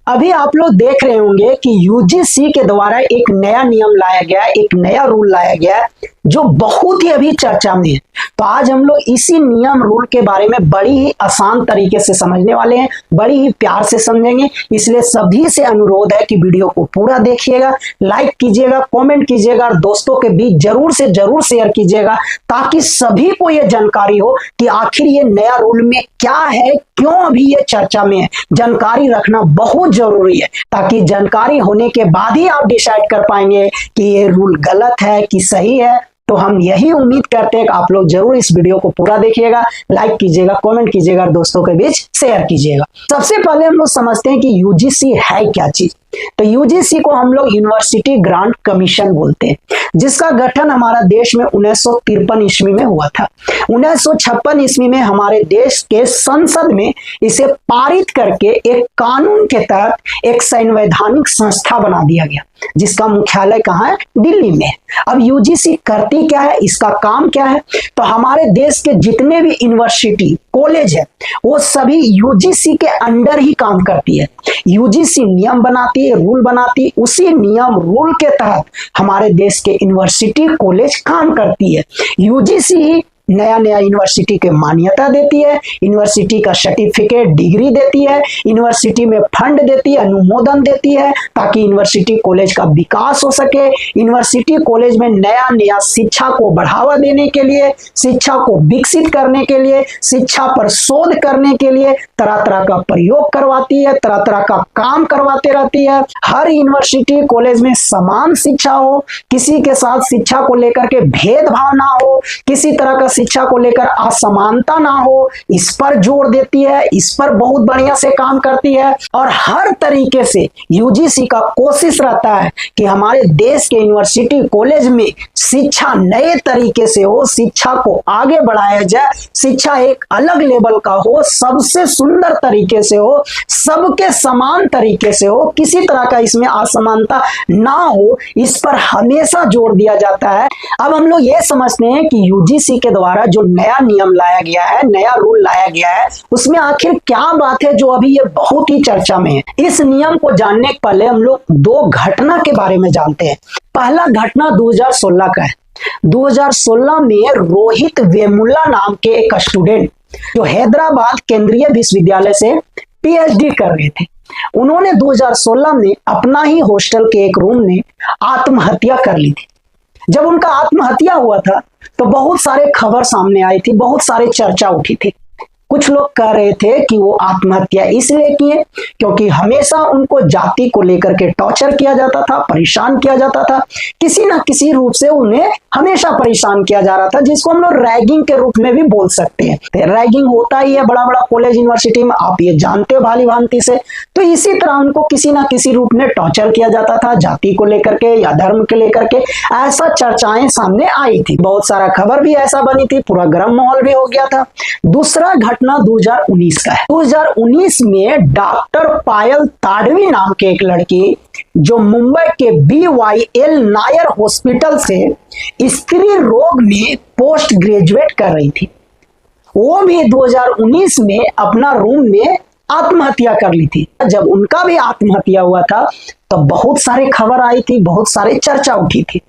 अभी आप लोग देख रहे होंगे कि यूजीसी के द्वारा एक नया नियम लाया गया है, एक नया रूल लाया गया है जो बहुत ही अभी चर्चा में है। तो आज हम लोग इसी नियम रूल के बारे में बड़ी ही आसान तरीके से समझने वाले हैं, बड़ी ही प्यार से समझेंगे। इसलिए सभी से अनुरोध है कि वीडियो को पूरा देखिएगा, लाइक कीजिएगा, कमेंट कीजिएगा और दोस्तों के बीच जरूर से जरूर शेयर कीजिएगा, ताकि सभी को यह जानकारी हो कि आखिर ये नया रूल में क्या है, क्यों अभी ये चर्चा में है। जानकारी रखना बहुत जरूरी है, ताकि जानकारी होने के बाद ही आप डिसाइड कर पाएंगे कि ये रूल गलत है कि सही है। तो हम यही उम्मीद करते हैं कि आप लोग जरूर इस वीडियो को पूरा देखिएगा, लाइक कीजिएगा, कमेंट कीजिएगा और दोस्तों के बीच शेयर कीजिएगा। सबसे पहले हम लोग समझते हैं कि यूजीसी है क्या चीज। तो यूजीसी को हम लोग यूनिवर्सिटी ग्रांट कमीशन बोलते हैं, जिसका गठन हमारा देश में 1953 ईस्वी में हुआ था। 1956 ईस्वी में हमारे देश के संसद में इसे पारित करके एक कानून के तहत एक संवैधानिक संस्था बना दिया गया, जिसका मुख्यालय कहाँ है? दिल्ली में। अब यूजीसी करती क्या है, इसका काम क्या है? तो हमारे देश के जितने भी यूनिवर्सिटी कॉलेज है वो सभी यूजीसी के अंडर ही काम करती है। यूजीसी नियम बनाती है, रूल बनाती है, उसी नियम रूल के तहत हमारे देश के यूनिवर्सिटी कॉलेज काम करती है। यूजीसी ही नया नया यूनिवर्सिटी के मान्यता देती है, यूनिवर्सिटी का सर्टिफिकेट डिग्री देती है, यूनिवर्सिटी में फंड देती है, अनुमोदन देती है, ताकि यूनिवर्सिटी कॉलेज का विकास हो सके। यूनिवर्सिटी कॉलेज में नया नया शिक्षा को बढ़ावा देने के लिए, शिक्षा को विकसित करने के लिए, शिक्षा पर शोध करने के लिए तरह तरह का प्रयोग करवाती है, तरह तरह का काम करवाते रहती है। हर यूनिवर्सिटी कॉलेज में समान शिक्षा हो, किसी के साथ शिक्षा को लेकर के भेदभाव ना हो, किसी तरह का शिक्षा को लेकर असमानता ना हो, इस पर जोर देती है, इस पर बहुत बढ़िया से काम करती है। और हर तरीके से यूजीसी का कोशिश रहता है कि हमारे देश के यूनिवर्सिटी कॉलेज में शिक्षा नए तरीके से हो, शिक्षा को आगे बढ़ाया जाए, शिक्षा एक अलग लेवल का हो, सबसे सुंदर तरीके से हो, सबके समान तरीके से हो, किसी तरह का इसमें असमानता ना हो, इस पर हमेशा जोर दिया जाता है। अब हम लोग ये समझते हैं कि यूजीसी के द्वारा जो नया नियम लाया गया है, नया रूल लाया गया है, उसमें आखिर क्या बात है जो अभी ये बहुत ही चर्चा में है। इस नियम को जानने के पहले हम लोग दो घटना के बारे में जानते हैं। पहला घटना 2016 का है। 2016 में रोहित वेमुला नाम के एक स्टूडेंट जो हैदराबाद केंद्रीय विश्वविद्यालय से पीएचडी कर रहे थे, उन्होंने 2016 में अपना ही हॉस्टल के एक रूम में आत्महत्या कर ली थी। जब उनका आत्महत्या हुआ था तो बहुत सारे खबर सामने आई थी, बहुत सारे चर्चा उठी थी। कुछ लोग कह रहे थे कि वो आत्महत्या इसलिए किए क्योंकि हमेशा उनको जाति को लेकर के टॉर्चर किया जाता था, परेशान किया जाता था, किसी ना किसी रूप से उन्हें हमेशा परेशान किया जा रहा था, जिसको हम लोग रैगिंग के रूप में भी बोल सकते हैं। रैगिंग होता ही है बड़ा बड़ा कॉलेज यूनिवर्सिटी में, आप ये जानते हो भाली भांति से। तो इसी तरह उनको किसी ना किसी रूप में टॉर्चर किया जाता था, जाति को लेकर के या धर्म को लेकर के, ऐसा चर्चाएं सामने आई थी। बहुत सारा खबर भी ऐसा बनी थी, पूरा गर्म माहौल भी हो गया था। दूसरा घटना 2019 का है। 2019 में डॉक्टर पायल ताडवी नाम के एक लड़की जो मुंबई के BYL नायर हॉस्पिटल से स्त्री रोग में पोस्ट ग्रेजुएट कर रही थी, वो भी 2019 में अपना रूम में आत्महत्या कर ली थी। जब उनका भी आत्महत्या हुआ था तो बहुत सारे खबर आई थी, बहुत सारे चर्चा उठी थी।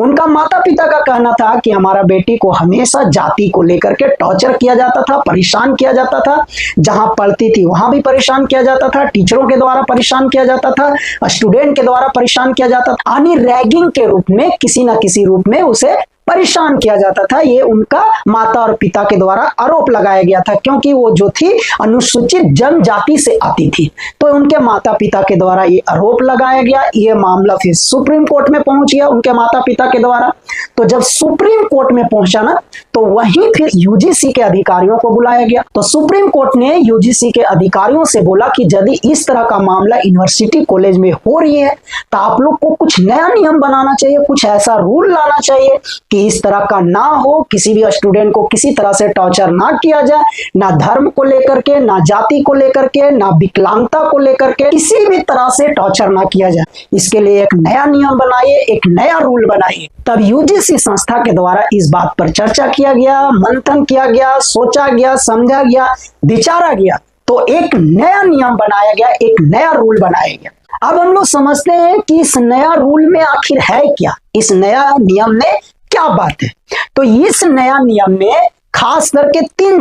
उनका माता पिता का कहना था कि हमारा बेटी को हमेशा जाति को लेकर के टॉर्चर किया जाता था, परेशान किया जाता था, जहां पढ़ती थी वहां भी परेशान किया जाता था, टीचरों के द्वारा परेशान किया जाता था, स्टूडेंट के द्वारा परेशान किया जाता था, यानी रैगिंग के रूप में किसी ना किसी रूप में उसे परेशान किया जाता था। ये उनका माता और पिता के द्वारा आरोप लगाया गया था, क्योंकि वो जो थी अनुसूचित जनजाति से आती थी। तो उनके माता पिता के द्वारा ये आरोप लगाया गया। ये मामला फिर सुप्रीम कोर्ट में पहुंच गया उनके माता पिता के द्वारा। तो जब सुप्रीम कोर्ट में पहुंचा ना, तो वहीं फिर यूजीसी के अधिकारियों को बुलाया गया। तो सुप्रीम कोर्ट ने यूजीसी के अधिकारियों से बोला कि यदि इस तरह का मामला यूनिवर्सिटी कॉलेज में हो रही है तो आप लोग को कुछ नया नियम बनाना चाहिए, कुछ ऐसा रूल लाना चाहिए कि इस तरह का ना हो, किसी भी स्टूडेंट को किसी तरह से टॉर्चर ना किया जाए, ना धर्म को लेकर के, ना जाति को लेकर के, ना विकलांगता को लेकर के, किसी भी तरह से टॉर्चर ना किया जाए। इसके लिए एक नया नियम बनाइए, एक नया रूल बनाइए। तब यूजीसी संस्था के द्वारा इस बात पर चर्चा किया गया, मंथन किया गया, सोचा गया, समझा गया, विचारा गया तो एक नया नियम बनाया गया, एक नया रूल बनाया गया। अब हम लोग समझते हैं कि इस नया रूल में आखिर है क्या, इस नया नियम में क्या बात है। तो इस नया नियम में खास करके तीन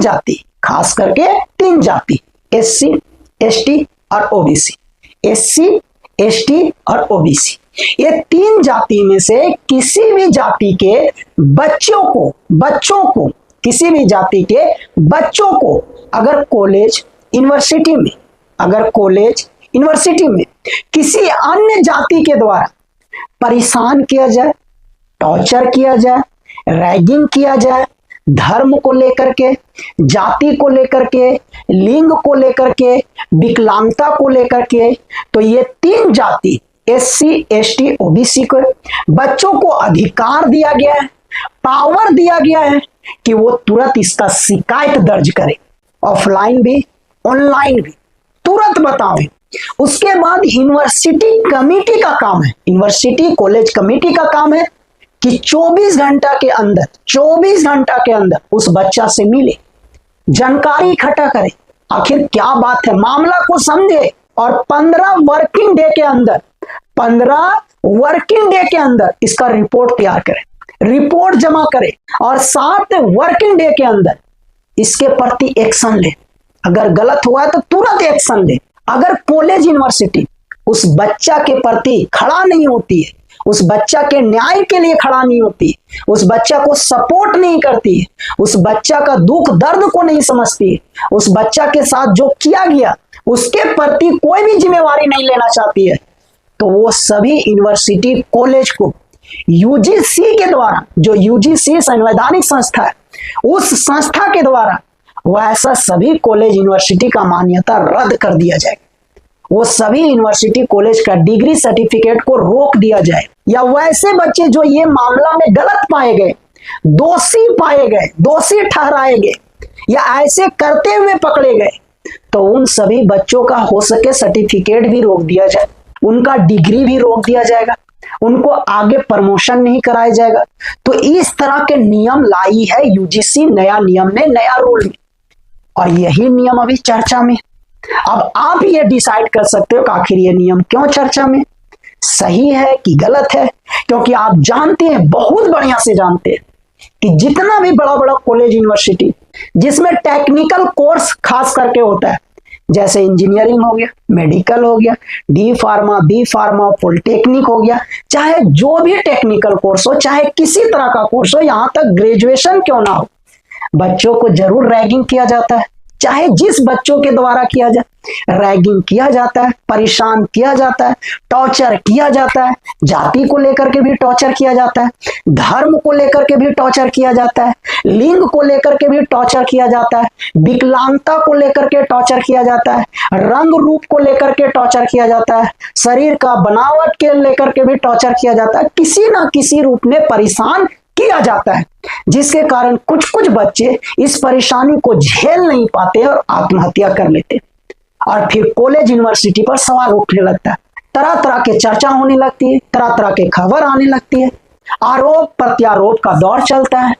जाति, एससी, एसटी और ओबीसी। एससी, एसटी और ओबीसी, ये तीन जाति में से किसी भी जाति के बच्चों को किसी भी जाति के बच्चों को अगर कॉलेज यूनिवर्सिटी में किसी अन्य जाति के द्वारा परेशान किया जाए, टॉर्चर किया जाए, रैगिंग किया जाए, धर्म को लेकर के, जाति को लेकर के, लिंग को लेकर के, विकलांगता को लेकर के, तो ये तीन जाति एससी, एसटी, ओबीसी को बच्चों को अधिकार दिया गया है, पावर दिया गया है कि वो तुरंत इसका शिकायत दर्ज करे, ऑफलाइन भी ऑनलाइन भी, तुरंत बताओ। उसके बाद यूनिवर्सिटी कमेटी का काम है, यूनिवर्सिटी कॉलेज कमेटी का काम है कि 24 घंटा के अंदर उस बच्चा से मिले, जानकारी इकट्ठा करे, आखिर क्या बात है, मामला को समझे और 15 वर्किंग डे के अंदर इसका रिपोर्ट तैयार करे, रिपोर्ट जमा करे और 7 वर्किंग डे के अंदर इसके प्रति एक्शन ले। अगर गलत हुआ है तो तुरंत एक्शन ले। अगर कॉलेज यूनिवर्सिटी उस बच्चा के प्रति खड़ा नहीं होती है, उस बच्चा के न्याय के लिए खड़ा नहीं होती, उस बच्चा को सपोर्ट नहीं करती है, उस बच्चा का दुख दर्द को नहीं समझती है, उस बच्चा के साथ जो किया गया उसके प्रति कोई भी जिम्मेवारी नहीं लेना चाहती है, तो वो सभी यूनिवर्सिटी कॉलेज को यूजीसी के द्वारा, जो यूजीसी संवैधानिक संस्था है, उस संस्था के द्वारा वैसा सभी कॉलेज यूनिवर्सिटी का मान्यता रद्द कर दिया जाएगा। वो सभी यूनिवर्सिटी कॉलेज का डिग्री सर्टिफिकेट को रोक दिया जाए, या वैसे बच्चे जो ये मामला में गलत पाए गए, दोषी ठहराए गए या ऐसे करते हुए पकड़े गए, तो उन सभी बच्चों का हो सके सर्टिफिकेट भी रोक दिया जाए, उनका डिग्री भी रोक दिया जाएगा, उनको आगे प्रमोशन नहीं कराया जाएगा। तो इस तरह के नियम लाई है यूजीसी, नया नियम ने, नया रूल में, और यही नियम अभी चर्चा में। अब आप ये डिसाइड कर सकते हो कि आखिर ये नियम क्यों चर्चा में, सही है कि गलत है, क्योंकि आप जानते हैं, बहुत बढ़िया से जानते हैं कि जितना भी बड़ा बड़ा कॉलेज यूनिवर्सिटी जिसमें टेक्निकल कोर्स खास करके होता है, जैसे इंजीनियरिंग हो गया, मेडिकल हो गया, D pharma, B pharma, polytechnic हो गया, चाहे जो भी टेक्निकल कोर्स हो, चाहे किसी तरह का कोर्स हो, यहां तक ग्रेजुएशन क्यों ना हो, बच्चों को जरूर रैगिंग किया जाता है, चाहे जिस बच्चों के द्वारा किया जाए, रैगिंग किया जाता है, परेशान किया जाता है, टॉर्चर किया जाता है, जाति को लेकर के भी टॉर्चर किया जाता है, धर्म को लेकर के भी टॉर्चर किया जाता है, लिंग को लेकर के भी टॉर्चर किया जाता है, विकलांगता को लेकर के टॉर्चर किया जाता है, रंग रूप को लेकर के टॉर्चर किया जाता है, शरीर का बनावट के लेकर के भी टॉर्चर किया जाता है, किसी ना किसी रूप में परेशान किया जाता है, जिसके कारण कुछ कुछ बच्चे इस परेशानी को झेल नहीं पाते और आत्महत्या कर लेते, और फिर कॉलेज यूनिवर्सिटी पर सवाल उठने लगता है, तरह तरह के चर्चा होने लगती है, तरह तरह के खबर आने लगती है, आरोप प्रत्यारोप का दौर चलता है,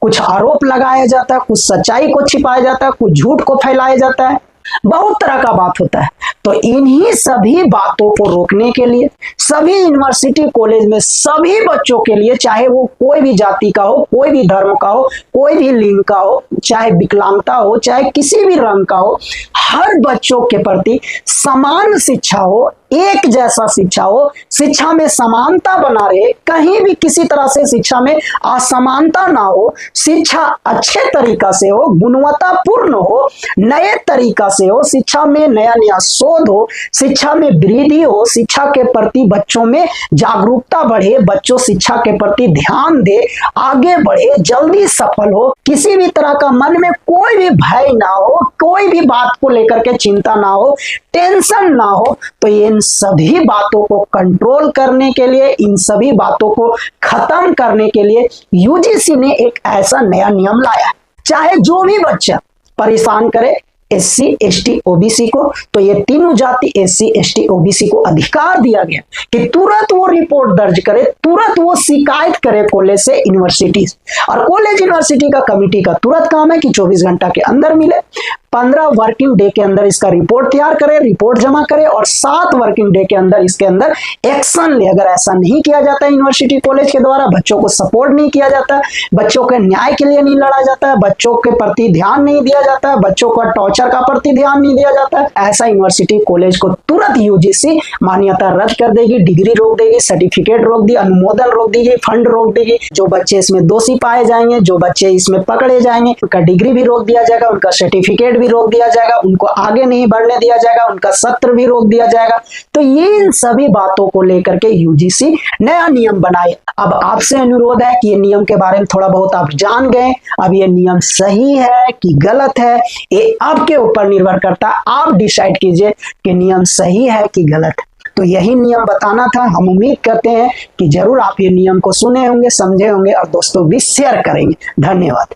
कुछ आरोप लगाया जाता है, कुछ सच्चाई को छिपाया जाता है, कुछ झूठ को फैलाया जाता है, बहुत तरह का बात होता है। तो इन्हीं सभी बातों को रोकने के लिए सभी यूनिवर्सिटी कॉलेज में सभी बच्चों के लिए, चाहे वो कोई भी जाति का हो, कोई भी धर्म का हो, कोई भी लिंग का हो, चाहे विकलांगता हो, चाहे किसी भी रंग का हो, हर बच्चों के प्रति समान शिक्षा हो, एक जैसा शिक्षा हो, शिक्षा में समानता बना रहे, कहीं भी किसी तरह से शिक्षा में असमानता ना हो, शिक्षा अच्छे तरीका से हो, गुणवत्तापूर्ण हो, नए तरीका से हो, शिक्षा में नया नया शोध हो, शिक्षा में वृद्धि हो, शिक्षा के प्रति बच्चों में जागरूकता बढ़े, बच्चों शिक्षा के प्रति ध्यान दे, आगे बढ़े, जल्दी सफल हो, किसी भी तरह का मन में कोई भी भय ना हो, कोई भी बात को लेकर के चिंता ना हो, टेंशन ना हो। तो इन सभी बातों को कंट्रोल करने के लिए, इन सभी बातों को खत्म करने के लिए यूजीसी ने एक ऐसा नया नियम लाया, चाहे जो भी बच्चा परेशान करे एससी, एसटी, ओबीसी को, तो ये तीनों जाति एससी, एसटी, ओबीसी को अधिकार दिया गया कि तुरंत वो रिपोर्ट दर्ज करे, तुरंत वो शिकायत करे कॉलेज से, यूनिवर्सिटी, और कॉलेज यूनिवर्सिटी का कमेटी का तुरंत काम है कि 24 घंटा के अंदर मिले, 15 वर्किंग डे के अंदर इसका रिपोर्ट तैयार करे, रिपोर्ट जमा करे और 7 वर्किंग डे के अंदर इसके अंदर एक्शन ले। अगर ऐसा नहीं किया जाता है यूनिवर्सिटी कॉलेज के द्वारा, बच्चों को सपोर्ट नहीं किया जाता, बच्चों के न्याय के लिए नहीं लड़ा जाता है, बच्चों के प्रति ध्यान नहीं दिया जाता है, बच्चों का टॉर्चर का प्रति ध्यान नहीं दिया जाता है, ऐसा यूनिवर्सिटी कॉलेज को तुरंत यूजीसी मान्यता रद्द कर देगी, डिग्री रोक देगी, सर्टिफिकेट रोक दी, अनुमोदन रोक देगी, फंड रोक देगी। जो बच्चे इसमें दोषी पाए जाएंगे, जो बच्चे इसमें पकड़े जाएंगे, उनका डिग्री भी रोक दिया जाएगा, उनका सर्टिफिकेट भी रोक दिया जाएगा, उनको आगे नहीं बढ़ने दिया जाएगा, उनका सत्र भी रोक दिया जाएगा। तो ये इन सभी बातों को लेकर के यूजीसी नया नियम बनाए। अब आपसे अनुरोध है कि ये नियम के बारे में थोड़ा बहुत आप जान गए, अब ये नियम सही है कि गलत है, ये आपके ऊपर निर्भर करता है। आप डिसाइड कीजिए कि नियम सही है कि गलत है। तो यही नियम बताना था। हम उम्मीद करते हैं कि जरूर आप ये नियम को सुने होंगे, समझे होंगे और दोस्तों भी शेयर करेंगे। धन्यवाद।